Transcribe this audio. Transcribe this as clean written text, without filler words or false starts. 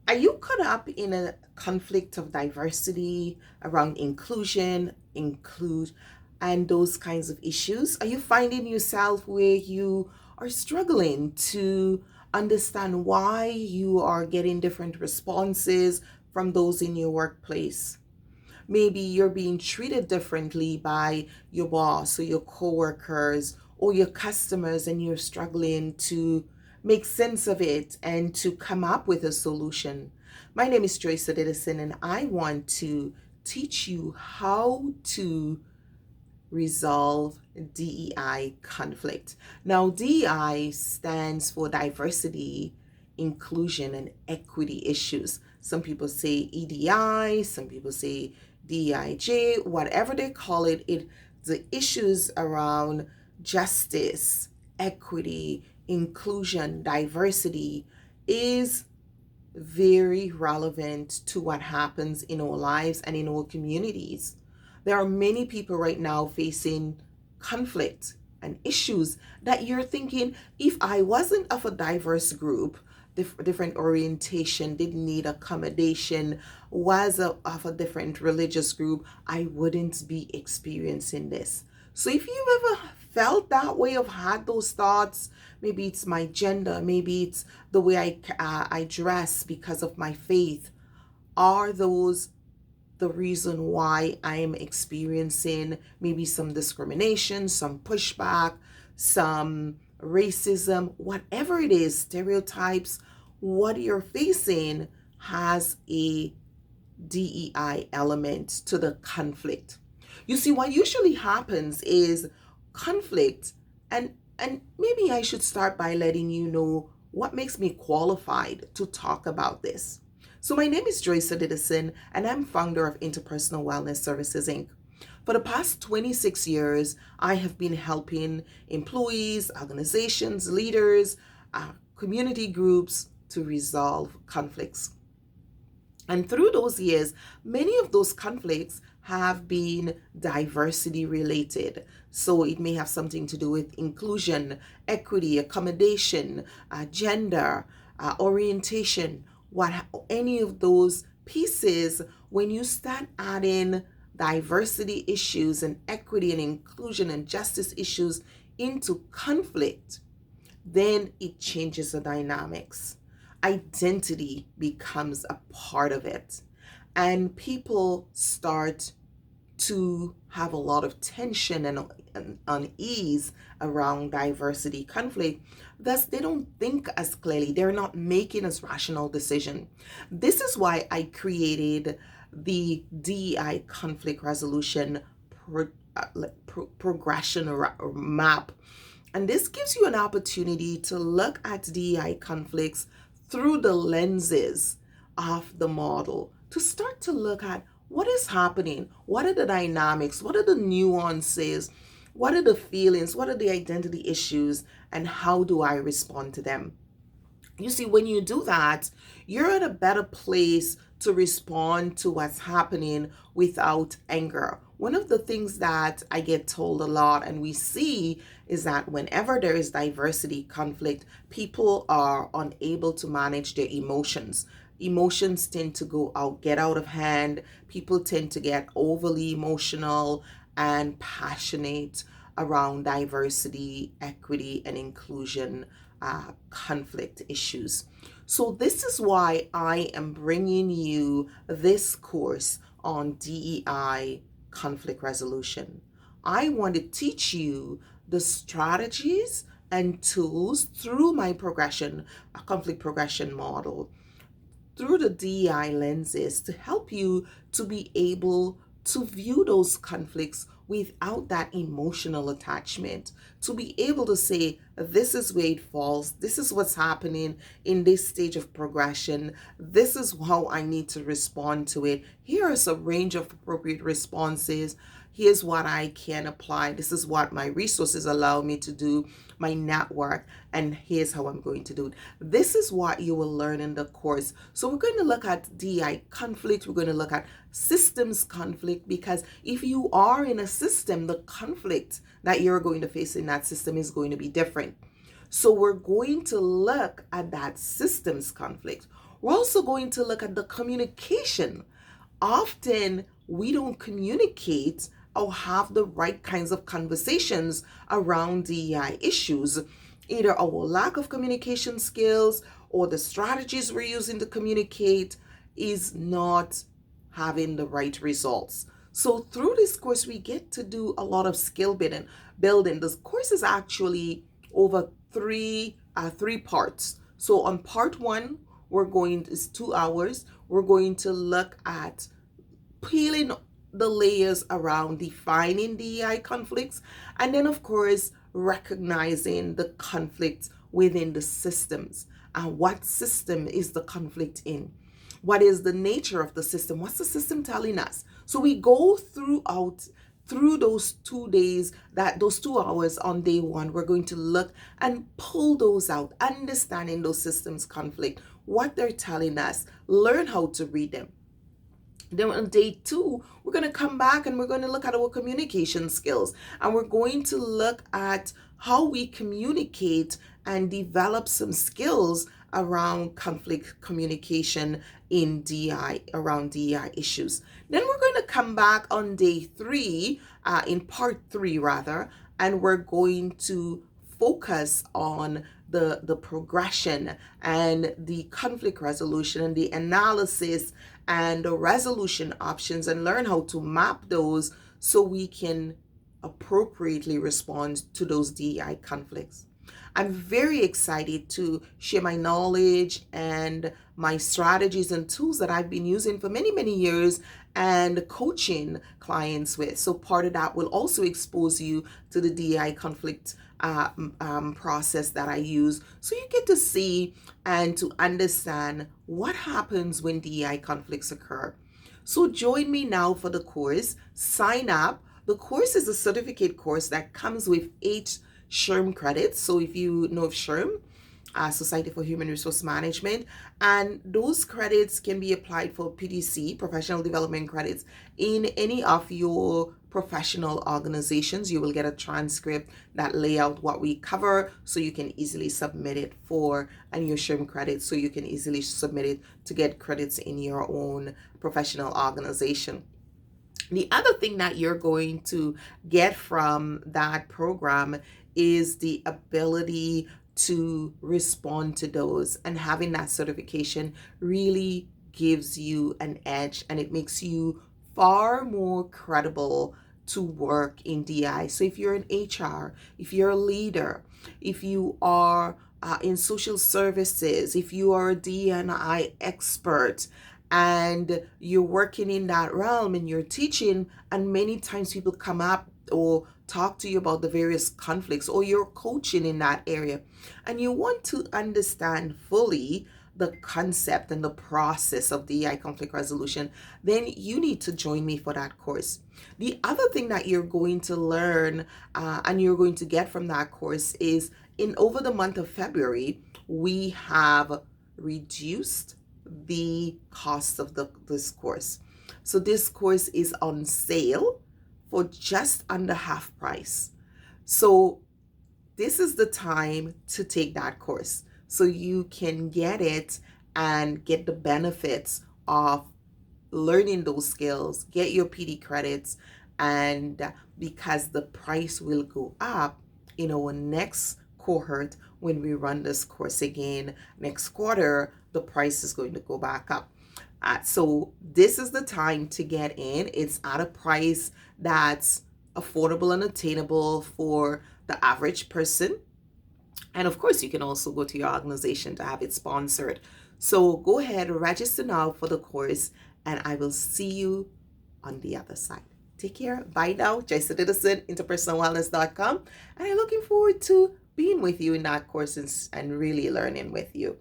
Are you caught up in a conflict of diversity around and those kinds of issues? Are you finding yourself where you are struggling to understand why you are getting different responses from those in your workplace? Maybe you're being treated differently by your boss or your coworkers or your customers, and you're struggling to make sense of it and to come up with a solution. My name is Joyce Odidison, and I want to teach you how to resolve DEI conflict. Now, DEI stands for diversity, inclusion, and equity issues. Some people say EDI, some people say DEIJ, whatever they call it, the issues around justice, equity, inclusion, diversity is very relevant to what happens in our lives and in our communities. There are many people right now facing conflict and issues that you're thinking, if I wasn't of a diverse group, different orientation, didn't need accommodation, of a different religious group, I wouldn't be experiencing this. So if you've ever felt that way, of had those thoughts, maybe it's my gender, maybe it's the way I dress because of my faith, are those the reason why I am experiencing maybe some discrimination, some pushback, some racism, whatever it is, stereotypes, what you're facing has a DEI element to the conflict. You see, what usually happens is conflict, and maybe I should start by letting you know what makes me qualified to talk about this. So my name is Joyce Odidison, and I'm founder of Interpersonal Wellness Services Inc. For the past 26 years, I have been helping employees, organizations, leaders, community groups to resolve conflicts. And through those years, many of those conflicts have been diversity related. So it may have something to do with inclusion, equity, accommodation, gender, orientation, any of those pieces. When you start adding diversity issues and equity and inclusion and justice issues into conflict, then it changes the dynamics. Identity becomes a part of it, and people start to have a lot of tension and unease around diversity conflict. Thus, they don't think as clearly. They're not making as rational decision. This is why I created the DEI conflict resolution progression or map. And this gives you an opportunity to look at DEI conflicts through the lenses of the model, to start to look at what is happening, what are the dynamics, what are the nuances, what are the feelings, what are the identity issues, and how do I respond to them? You see, when you do that, you're in a better place to respond to what's happening without anger. One of the things that I get told a lot and we see is that whenever there is diversity conflict, people are unable to manage their emotions. Emotions tend to get out of hand. People tend to get overly emotional and passionate around diversity, equity, and inclusion conflict issues. So this is why I am bringing you this course on DEI conflict resolution. I want to teach you the strategies and tools through my conflict progression model, through the DEI lenses, to help you to be able to view those conflicts without that emotional attachment, to be able to say, this is where it falls, this is what's happening in this stage of progression, this is how I need to respond to it. Here is a range of appropriate responses. Here's what I can apply. This is what my resources allow me to do, my network, and here's how I'm going to do it. This is what you will learn in the course. So we're going to look at DEI conflict. We're going to look at systems conflict, because if you are in a system, the conflict that you're going to face in that system is going to be different. So we're going to look at that systems conflict. We're also going to look at the communication. Often we don't communicate or have the right kinds of conversations around DEI issues. Either our lack of communication skills or the strategies we're using to communicate is not having the right results. So through this course, we get to do a lot of skill building. This course is actually over three parts. So on part one, it's 2 hours. We're going to look at peeling the layers around defining DEI conflicts, and then of course recognizing the conflicts within the systems. And what system is the conflict in? What is the nature of the system? What's the system telling us? So we go through those 2 days, those 2 hours on day one. We're going to look and pull those out, understanding those systems conflict, what they're telling us, learn how to read them. Then on day two, we're going to come back and we're going to look at our communication skills, and we're going to look at how we communicate and develop some skills around conflict communication in DEI, around DEI issues. Then we're going to come back on day three, in part three rather, and we're going to focus on the progression and the conflict resolution and the analysis and the resolution options, and learn how to map those so we can appropriately respond to those DEI conflicts. I'm very excited to share my knowledge and my strategies and tools that I've been using for many, many years and coaching clients with. So part of that will also expose you to the DEI conflict process that I use, so you get to see and to understand what happens when DEI conflicts occur. So join me now for the course. Sign up. The course is a certificate course that comes with 8 SHRM credits. So if you know of SHRM, Society for Human Resource Management, and those credits can be applied for PDC, professional development credits, in any of your professional organizations. You will get a transcript that lay out what we cover, so you can easily submit it for, and your SHRM credits, so you can easily submit it to get credits in your own professional organization. The other thing that you're going to get from that program is the ability to respond to those, and having that certification really gives you an edge, and it makes you far more credible to work in DI. So if you're in HR, if you're a leader, if you are in social services, if you are a D&I expert and you're working in that realm and you're teaching, and many times people come up or talk to you about the various conflicts, or you're coaching in that area and you want to understand fully the concept and the process of DEI conflict resolution, then you need to join me for that course. The other thing that you're going to learn and you're going to get from that course is, over the month of February, we have reduced the cost of this course. So this course is on sale for just under half price. So this is the time to take that course, so you can get it and get the benefits of learning those skills, get your PD credits, and because the price will go up in our next cohort when we run this course again next quarter, the price is going to go back up. So this is the time to get in. It's at a price that's affordable and attainable for the average person. And of course, you can also go to your organization to have it sponsored. So go ahead, register now for the course, and I will see you on the other side. Take care. Bye now. Joyce Odidison, interpersonalwellness.com. And I'm looking forward to being with you in that course and really learning with you.